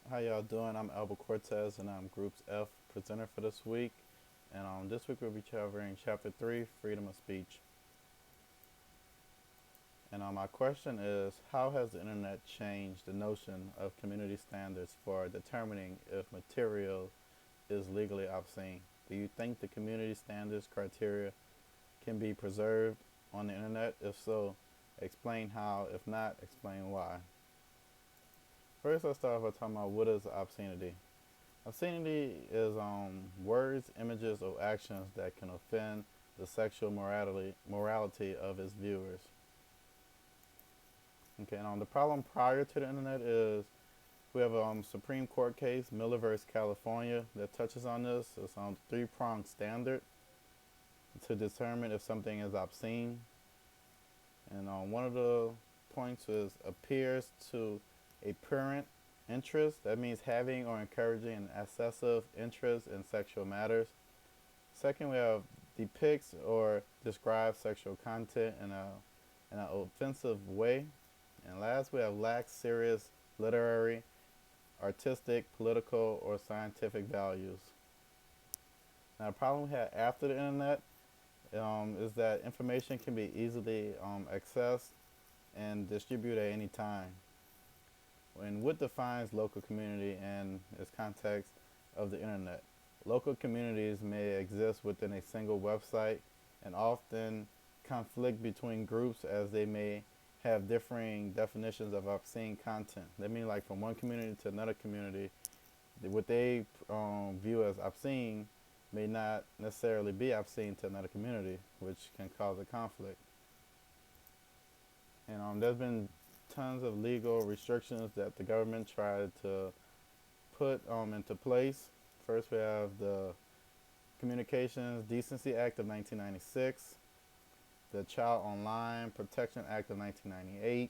How y'all doing? I'm Albert Cortez, and I'm Groups F presenter for this week. And this week we'll be covering Chapter 3, Freedom of Speech. And my question is, how has the internet changed the notion of community standards for determining if material is legally obscene? Do you think the community standards criteria can be preserved on the internet? If so, explain how. If not, explain why. First, let's start off by talking about what is obscenity. Obscenity is words, images, or actions that can offend the sexual morality of its viewers. Okay, and the problem prior to the internet is we have a Supreme Court case, Miller versus California, that touches on this. It's on the three-pronged standard to determine if something is obscene. And one of the points is appears to a parent interest. That means having or encouraging an excessive interest in sexual matters. Second, we have depicts or describes sexual content in an offensive way. And last, we have lacks serious literary, artistic, political, or scientific values. Now, the problem we had after the internet is that information can be easily accessed and distributed at any time. And what defines local community in its context of the internet? Local communities may exist within a single website and often conflict between groups as they may have differing definitions of obscene content. They mean like from one community to another community, what they view as obscene may not necessarily be obscene to another community, which can cause a conflict. And there's been tons of legal restrictions that the government tried to put into place. First, we have the Communications Decency Act of 1996, the Child Online Protection Act of 1998.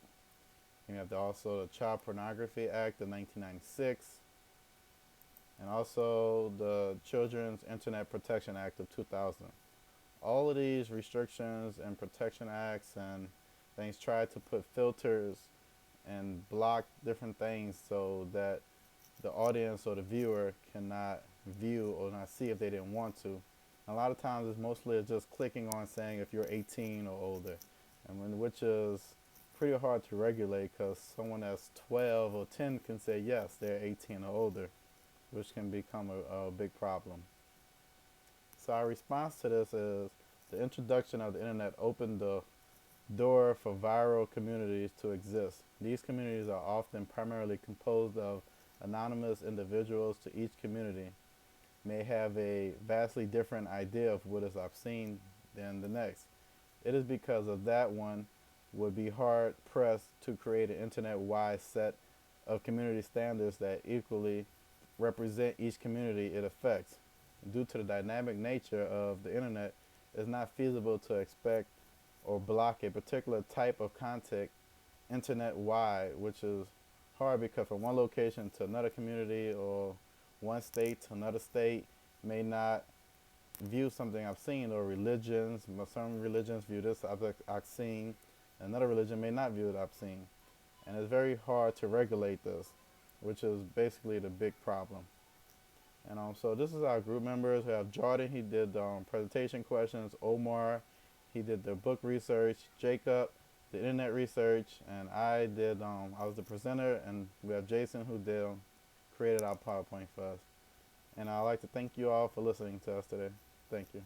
You have also the Child Pornography Act of 1996, and also the Children's Internet Protection Act of 2000. All of these restrictions and protection acts and things try to put filters and block different things so that the audience or the viewer cannot view or not see if they didn't want to. And a lot of times it's mostly just clicking on saying if you're 18 or older, which is pretty hard to regulate because someone that's 12 or 10 can say yes, they're 18 or older, which can become a big problem. So our response to this is the introduction of the internet opened the door for viral communities to exist. These communities are often primarily composed of anonymous individuals. To each community may have a vastly different idea of what is obscene than the next. It is because of that one would be hard pressed to create an internet-wide set of community standards that equally represent each community it affects. Due to the dynamic nature of the internet, it is not feasible to expect or block a particular type of content internet-wide, which is hard because from one location to another community or one state to another state may not view something obscene, or religions, some religions view this as obscene, another religion may not view it obscene. And it's very hard to regulate this, which is basically the big problem. And so this is our group members. We have Jordan, he did presentation questions. Omar, he did the book research. Jacob, the internet research. And I was the presenter. And we have Jason, who created our PowerPoint for us. And I'd like to thank you all for listening to us today. Thank you.